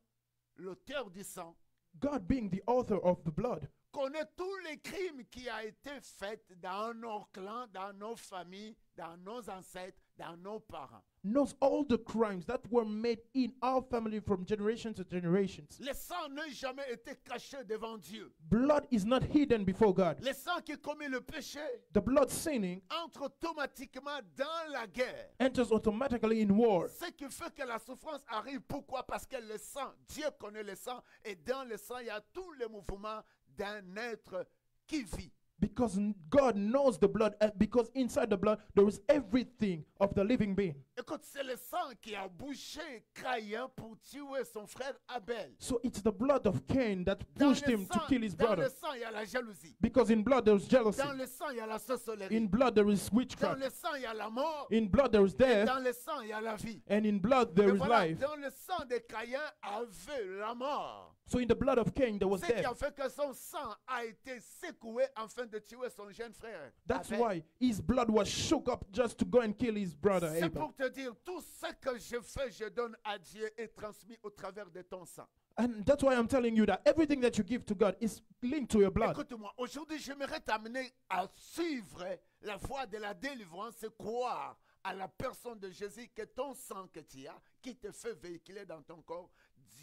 l'auteur du sang, God being the author of the blood, connaît tous les crimes qui ont été faits dans nos clans, dans nos familles, dans nos ancêtres, dans nos parents. knows all the crimes that were made in our family from generation to generations. Le sang n'a jamais été caché devant Dieu. Blood is not hidden before God. Le sang qui commet le péché The blood sinning entre automatiquement dans la guerre. enters automatically in war. Ce qui fait que la souffrance arrive. Pourquoi? Parce que le sang, Dieu connaît le sang, et dans le sang, il y a tous les mouvements d'un être qui vit. Because God knows the blood, because inside the blood there is everything of the living being. Écoute, c'est le sang qui a bouché Caïn pour tuer son frère Abel. So it's the blood of Cain that Dans pushed le him to sang, kill his dans le brother. sang, il y a la jalousie. Because in blood there is jealousy. Dans le sang, il y a la sorcellerie. In blood there is Dans witchcraft. le sang, il y a la mort. In blood there is death. Dans le sang, il y a la vie. And in blood there Et is voilà, life. dans le sang de Caïn avait la mort. So in the blood of Cain there was Ce qui a death. fait que son sang a été secoué afin de tuer son jeune frère. That's Abel. why his blood was shook up just to go and kill his brother C'est Abel. pour te dire, tout ce que je fais, je donne à Dieu et transmis au travers de ton sang. And that's why I'm telling you that everything that you give to God is linked to your blood. Écoute-moi, aujourd'hui, j'aimerais t'amener à suivre la voie de la délivrance et croire à la personne de Jésus, que ton sang que tu as, qui te fait véhiculer dans ton corps,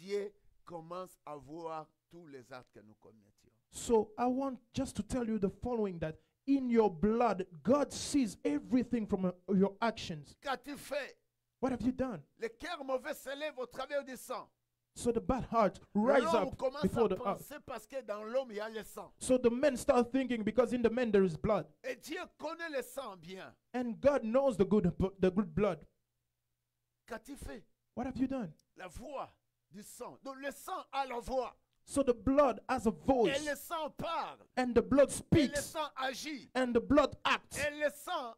Dieu commence à voir tous les actes que nous commettions. So I want just to tell you the following, that in your blood, God sees everything from your actions. Qu'as-tu fait? What have you done? Le cœur mauvais s'élève au travers du sang. So the bad heart rise L'homme up commence before à the heart. penser parce que dans l'homme, il y a le sang. So the men start thinking, because in the men there is blood. Et Dieu connaît le sang bien. And God knows the good blood. Qu'as-tu fait? What have you done? La voix du sang. Donc le sang a la voix. So the blood has a Et voice, le sang parle. and the blood Et le speaks, sang agit. and the blood acts, Et le sang,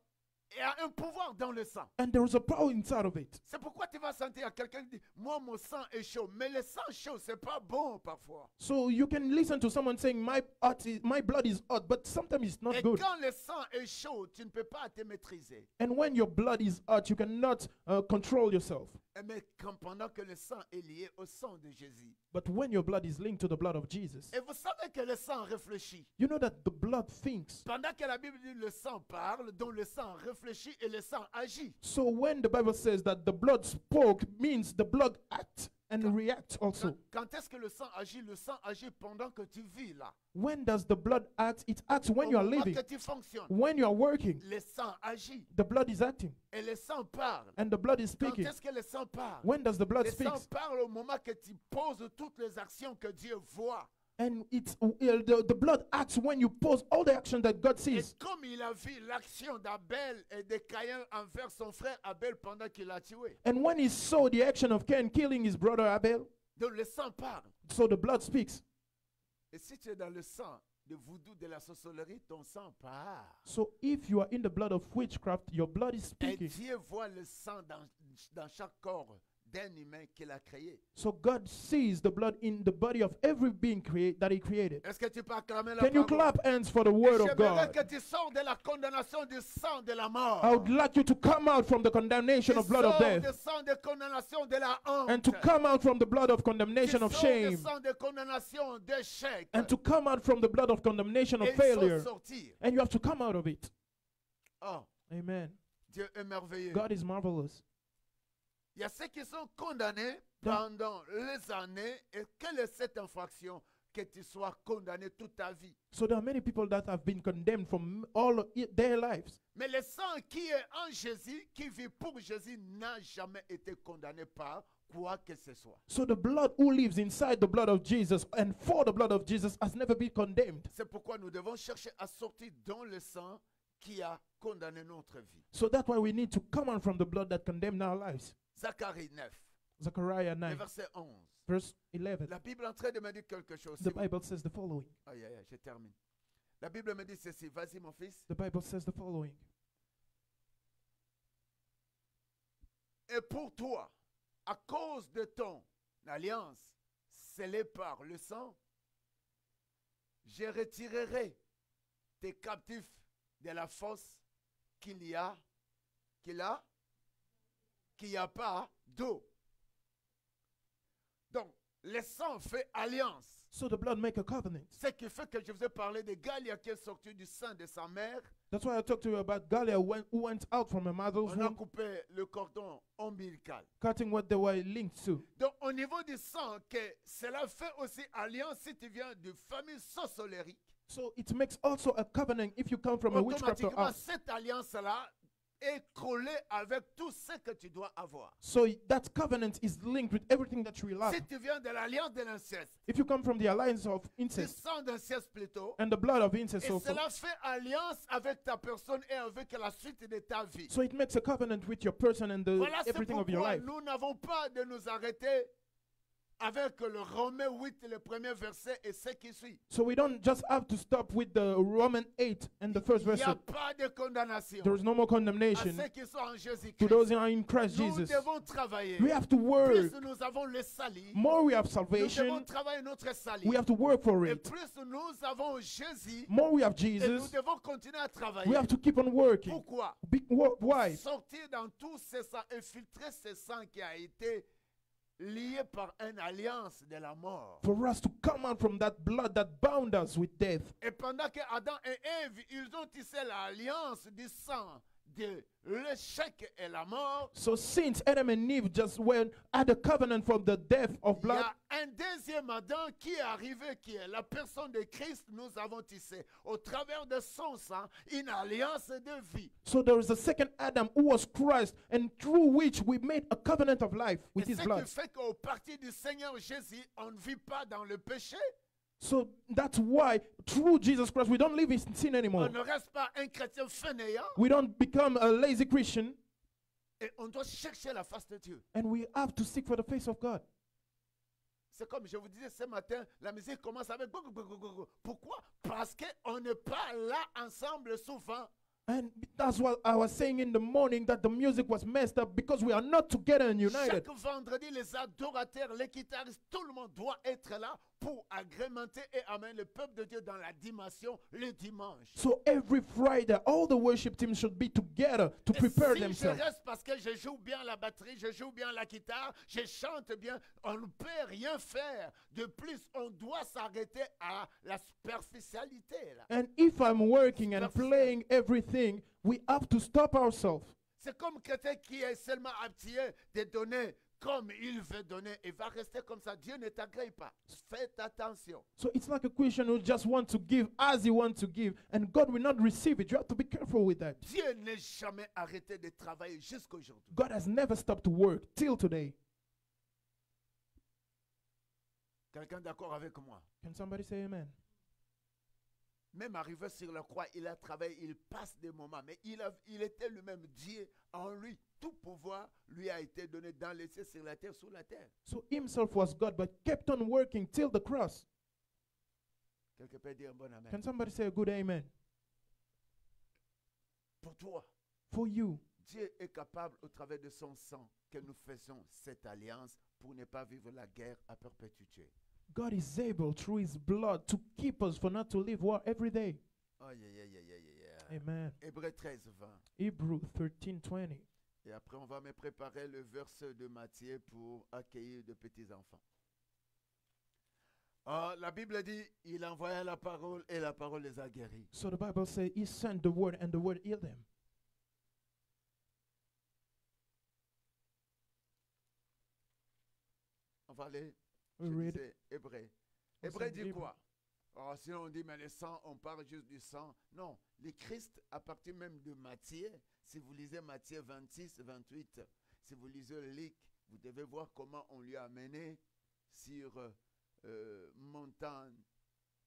il y a un pouvoir dans le sang. and there is a power inside of it. C'est pourquoi tu vas sentir à quelqu'un qui dit, moi mon sang est chaud. Mais le sang chaud, c'est pas bon parfois. So you can listen to someone saying, my blood is hot, but sometimes it's not Et good. quand le sang est chaud, tu ne peux pas te maîtriser. And when your blood is hot, you cannot control yourself. Mais pendant que le sang est lié au sang de Jésus. But when your blood is linked to the blood of Jesus, Et vous savez que le sang réfléchit. you know that the blood thinks. Pendant que la Bible dit le sang parle, donc le sang réfléchit et le sang agit. So when the Bible says that the blood spoke, means the blood acts and reacts also. Quand est-ce que le sang agit? Le sang agit pendant que tu vis là. When does the blood act? It acts when Au you are moment living. que tu fonctionnes, When you are working, le sang agit the blood is acting et le sang parle. and the blood is Quand speaking. est-ce que le sang parle? When does the blood Le sang speak? parle au moment que tu poses toutes les actions que Dieu voit. And it's the blood acts when you pose all the action that God Et sees. comme il a vu l'action d'Abel et de Caïn envers son frère Abel pendant qu'il l'a tué, And when he saw the action of Cain killing his brother Abel, donc le sang parle. so the blood speaks. Et si tu es dans le sang de voodoo, de la sorcellerie, ton sang parle. So if you are in the blood of witchcraft, your blood is Et speaking. Dieu voit le sang dans chaque corps d'un humain qu'il a créé. So God sees the blood in the body of every being that he created. Est-ce que tu peux acclamer la Can you parole? clap hands for the word of J'aimerais God? que tu sors de la condamnation du sang de la mort. I would like you to come out from the condemnation Tu of blood of sors du death sang de condamnation de la honte. and to come out from the blood of Tu condemnation of sors du shame sang de condamnation d'échec. and to come out from the blood of condemnation of Et il faut failure. sortir. And you have to come out of it. Oh, Amen. Dieu est merveilleux. God is marvelous. Il y a ceux qui sont condamnés Donc- pendant les années. Et quelle est cette infraction que tu sois condamné toute ta vie? So there are many people that have been condemned from all their lives. Mais le sang qui est en Jésus, qui vit pour Jésus, n'a jamais été condamné par quoi que ce soit. So the blood who lives inside the blood of Jesus and for the blood of Jesus has never been condemned. C'est pourquoi nous devons chercher à sortir dans le sang qui a condamné notre vie. So that's why we need to come on from the blood that condemned our lives. Zacharie 9, Zechariah le 9, verset 11. verse 11. La Bible est en train de me dire quelque chose. The Bible says the following. Aïe, aïe, aïe, je termine. La Bible me dit ceci. Vas-y, mon fils. The Bible says the following. Et pour toi, à cause de ton alliance scellée par le sang, je retirerai tes captifs de la fosse qu'il n'y a pas d'eau. Donc, le sang fait alliance. So the blood make a covenant. Ce qui fait que je vous ai parlé de Galia qui est sorti du sein de sa mère. That's why I talked to you about Galia who went out from her mother's On a womb, coupé le cordon ombilical. cutting what they were linked to. Donc, au niveau du sang, que cela fait aussi alliance si tu viens de famille sorcellerie. So it makes also a covenant if you come from a witchcraft Automatiquement, house. cette alliance-là est collée avec tout ce que tu dois avoir. So that covenant is linked with everything that you will have. Si tu viens de l'alliance de l'inceste, If you come from the alliance of du incest sang d'inceste plutôt, and the blood of incest et also, cela fait alliance avec ta personne et avec la suite de ta vie. so it makes a covenant with your person and Voilà, c'est everything of your pourquoi life. nous n'avons pas de nous arrêter avec le Romains 8, le premier verset et ce qui suit. So we don't just have to stop with the Roman 8 and the first Il n'y verse. a pas de condamnation There is no more à condemnation ceux qui sont en to Jésus-Christ. those who are in Christ Nous Jesus. devons travailler. We have to Plus work. nous avons le salut, More we have nous devons salvation, travailler notre salut. we have to work for Et it. plus nous avons Jésus, More we have et nous Jesus, devons continuer à we travailler. have to keep on working. Pourquoi? Why? Sortir dans tout ce sang, infiltrer ce sang qui a été lié par une alliance de la mort. For us to come out from that blood that bound us with death. Et pendant que Adam et Ève, ils ont tissé l'alliance du sang de l'échec et la mort, So since Adam and Eve just went at a covenant from the death of il y blood, a un deuxième Adam qui est arrivé, qui est la personne de Christ. Nous avons tissé au travers de son sang une alliance de vie. so there is a second Adam who was Christ, and through which we made a covenant of life Et with his ce blood. qui fait qu'au parti du Seigneur Jésus, on ne vit pas dans le péché. So that's why through Jesus Christ we don't live in sin anymore. On ne reste pas un chrétien fainéant. We don't become a lazy Christian, Et on doit chercher la face de Dieu. and we have to seek for the face of God. C'est comme je vous disais ce matin, la musique commence avec... Pourquoi? Parce qu'on n'est pas là ensemble souvent. And that's what I was saying in the morning, that the music was messed up because we are not together and united. Chaque vendredi, les adorateurs, les guitaristes, tout le monde doit être là pour agrémenter et amener le peuple de Dieu dans la dimension le dimanche. So every Friday, all the worship teams should be together to Et prepare si je themselves. reste parce que je joue bien la batterie, je joue bien la guitare, je chante bien, on ne peut rien faire. De plus, on doit s'arrêter à la superficialité. Là. And if I'm working and playing everything, we have to stop ourselves. C'est comme quelqu'un qui est seulement habitué de donner comme il veut donner et va rester comme ça. Dieu ne t'agrée pas. Faites attention. So it's like a Christian who just wants to give as he wants to give, and God will not receive it. You have to be careful with that. Dieu n'est jamais arrêté de travailler jusqu'à aujourd'hui. God has never stopped to work till today. Quelqu'un d'accord avec moi? Can somebody say amen? Même arrivé sur la croix, il a travaillé, il passe des moments, mais il était lui-même Dieu en lui. Tout pouvoir lui a été donné dans les cieux, sur la terre, sous la terre. So himself was God, but kept on working till the cross. Quelqu'un peut dire un bon amen. Can somebody say a good amen? Pour toi, For you, Dieu est capable, au travers de son sang, que nous faisons cette alliance pour ne pas vivre la guerre à perpétuité. God is able through his blood to keep us for not to live war every day. Oh, yeah. Amen. Hébreux 13, 20. Hebrew 13:20. Et après, on va me préparer le verset de Matthieu pour accueillir de petits-enfants. La Bible dit, il envoya la parole et la parole les a guéris. So the Bible says he sent the word and the word healed them. On va aller, We je read disais, Hébreux. What's Hébreux in dit Hebrew? quoi? Oh, sinon on dit, mais le sang, on parle juste du sang. Non, le Christ, à partir même de Matthieu, si vous lisez Matthieu 26, 28, si vous lisez Luc, vous devez voir comment on lui a amené sur montagne,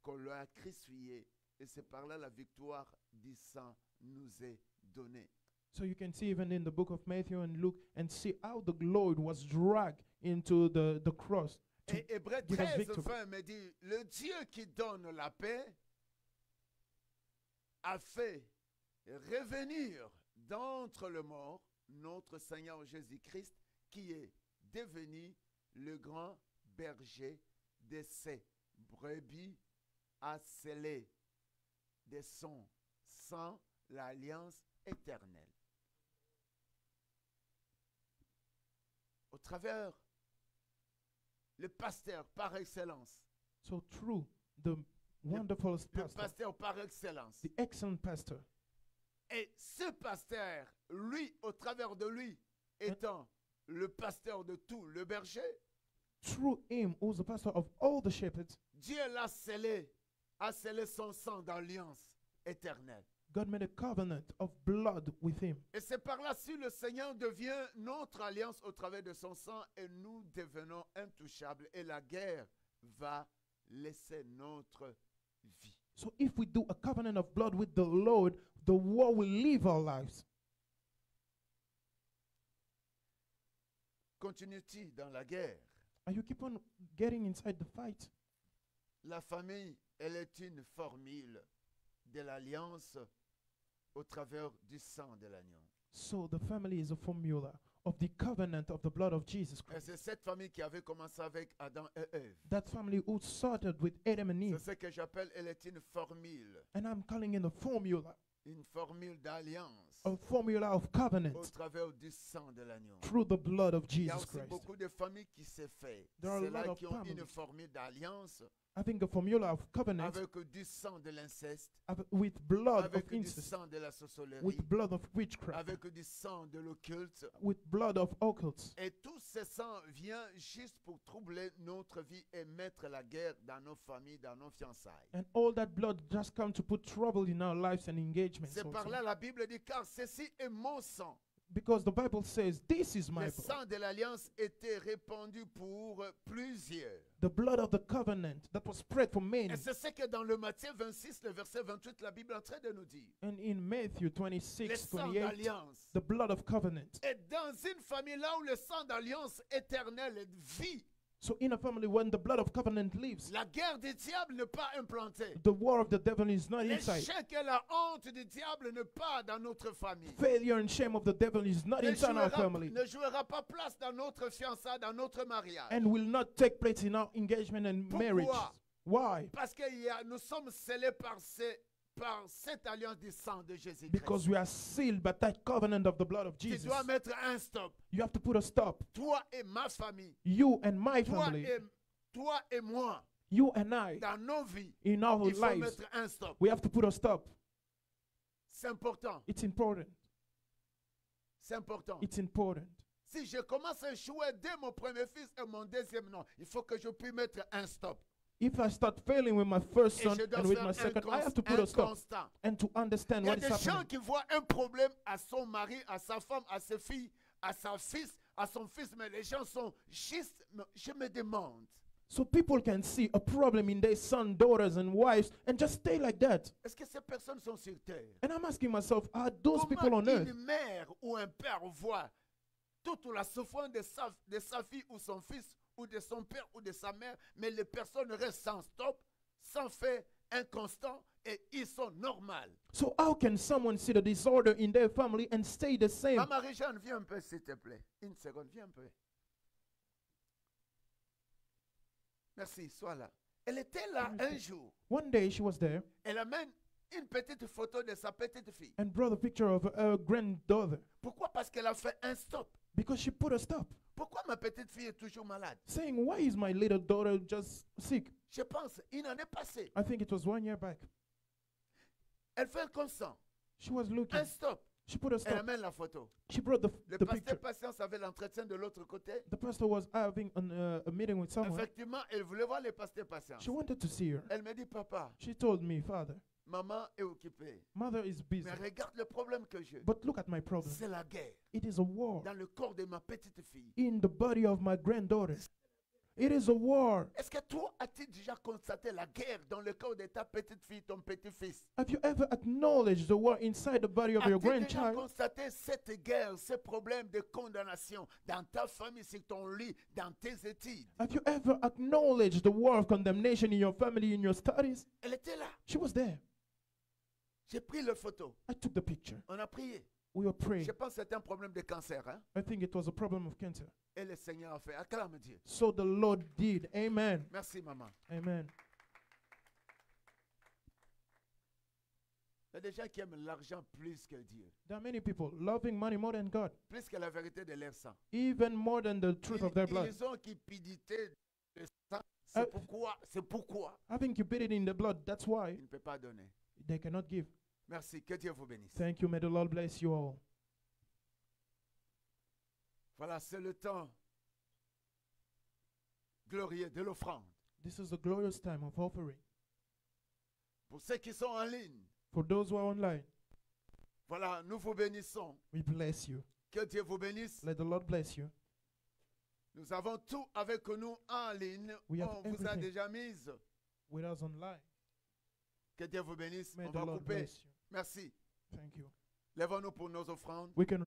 qu'on lui a crucifié. Et c'est par là la victoire du sang nous est donnée. So you can see even in the book of Matthew and Luke and see how the Lord was dragged into the cross. to Et Hébreux give us 13, victory. 20 me dit, le Dieu qui donne la paix a fait revenir d'entre les morts notre Seigneur Jésus-Christ, qui est devenu le grand berger de ses brebis, a scellé de son sang l'alliance éternelle. Au travers le pasteur par excellence, So through the wonderful le pastor, pasteur par excellence. the excellent pastor, Et ce pasteur, lui, au travers de lui, étant le pasteur de tout, le berger, through him, who's the pastor of all the shepherds, Dieu l'a a scellé son sang d'alliance éternelle. God made a covenant of blood with him. Et c'est par là si le Seigneur devient notre alliance au travers de son sang et nous devenons intouchables et la guerre va laisser notre vie. So if we do a covenant of blood with the Lord, the war will leave our lives. Continue-t-il dans la guerre? And you keep on getting inside the fight. La famille, elle est une formule de l'alliance au travers du sang de l'agneau. So the family is a formula of the covenant of the blood of Jesus Et Christ. c'est cette famille qui avait commencé avec Adam et Ève. That family who started with Adam and C'est Eve. ce que j'appelle, elle est une formule d'alliance a formula of covenant au travers du sang de l'agneau. through the blood of Il y a Jesus aussi Christ. beaucoup de familles qui s'est fait. There are a C'est là lot of qui ont une families. formule d'alliance Having a formula of covenant avec du sang de l'inceste, with blood avec of du incest, sang de la sorcellerie, with blood of witchcraft, avec du sang de l'occulte. with blood of occults. Et tout ce sang vient juste pour troubler notre vie et mettre la guerre dans nos familles, dans nos fiançailles. And all that blood just come to put trouble in our lives and engagements. C'est par Also. là la Bible dit, car ceci est mon sang. Because the Bible says, this is my Le blood. sang de l'alliance était répandu pour plusieurs. The blood of the covenant that was spread for many. Et c'est ce que dans le Matthieu 26, le verset 28, la Bible est en train de nous dire. And in Matthew Le 26, sang 28, d'alliance. the blood of covenant. Et dans une famille là où le sang d'alliance éternelle vit, So in a family, when the blood of covenant lives, la guerre du diable n'est pas implantée. the war of the devil is not inside. L'échec et la honte du diable n'est pas dans notre famille. Failure and shame of the devil is not inside our family. Ne jouera pas place dans notre fiançailles, dans notre mariage. And will not take place in our engagement and Pourquoi? marriage. Why? Parce que nous sommes scellés par cette alliance du sang de Jésus-Christ. Because we are sealed by that covenant of the blood of Tu Jesus. dois mettre un stop. You have to put a stop. Toi et ma famille. You and my family. Toi et moi. You and I. Dans nos vies. In our Il faut lives. mettre un stop. We have to put a stop. C'est important. It's important. C'est important. It's important. Si je commence à échouer dès mon premier fils et mon deuxième, non, il faut que je puisse mettre un stop. If I start failing with my first Et son je dois and with faire my un second, I have to put un a stop constant. and to understand Il y a what is des gens happening. qui voient un problème à son mari, à sa femme, à ses filles, à sa fils, à son fils, mais les gens sont juste, je me demande, So people can see a problem in their sons, daughters, and wives and just stay like that. est-ce que ces personnes sont sur terre? And I'm asking myself, are those people Comment on earth? une mère ou un père voit toute la souffrance de sa fille ou son fils ou de son père ou de sa mère, mais les personnes restent sans stop, sans faire un constant et ils sont normales. So how can someone see the disorder in their family and stay the same? Maman Réjeanne, viens un peu s'il te plaît. Une seconde, viens un peu. Merci, sois là. Elle était là un jour. One day she was there Elle amène une petite photo de sa petite fille. and brought a picture of her granddaughter Pourquoi? Parce qu'elle a fait un stop. because she put a stop, Pourquoi ma petite fille est toujours malade? saying, why is my little daughter just sick? Je pense, une année passée, I think it was 1 year back. elle fait un constant, She was looking. un stop. She put a Elle stop. amène la photo. She brought Le the pasteur picture. Patience avait l'entretien de l'autre côté. The pastor was having a meeting with someone. Effectivement, elle voulait voir le pasteur Patience. She wanted to see her. Elle me dit, papa, She told me, Father, maman est occupée. mother is busy. Mais regarde le problème que j'ai. But look at my problem. C'est la guerre It is a war dans le corps de ma petite fille. in the body of my granddaughter. It is a war. Est-ce que toi, as-tu déjà constaté la guerre dans le corps de ta petite fille, ton petit-fils? Have you ever acknowledged the war inside the body of your As-tu déjà grandchild? constaté cette guerre, ce problème de condamnation dans ta famille, sur ton lit, dans tes études? Have you ever acknowledged the war of condemnation in your family, in your studies? Elle était là. She was there. J'ai pris le photo. I took the picture. On a prié. We were praying. Je pense que c'était un problème de cancer. Hein? I think it was a problem of cancer. Et le Seigneur a fait. Acclame Dieu. So the Lord did. Amen. Merci, maman. Amen. Il y a des gens qui aiment l'argent plus que Dieu. There are many people loving money more than God, Plus que la vérité de leur sang. even more than the truth of their blood. Ils ont cupidité de sang. C'est pourquoi Having cupidity in the blood, that's why il ne peut pas donner. they cannot give. Merci. Que Dieu vous bénisse. Thank you. May the Lord bless you all. Voilà, c'est le temps glorieux de l'offrande. This is a glorious time of offering. Pour ceux qui sont en ligne, For those who are online, voilà, nous vous bénissons. we bless you. Que Dieu vous bénisse. Let the Lord bless you. Nous avons tout avec nous en ligne. We have On vous a everything. déjà mise. With us online. Que Dieu vous bénisse. May On the va Lord couper. bless you. Merci. Thank you. Lèvons-nous pour nos offrandes. We can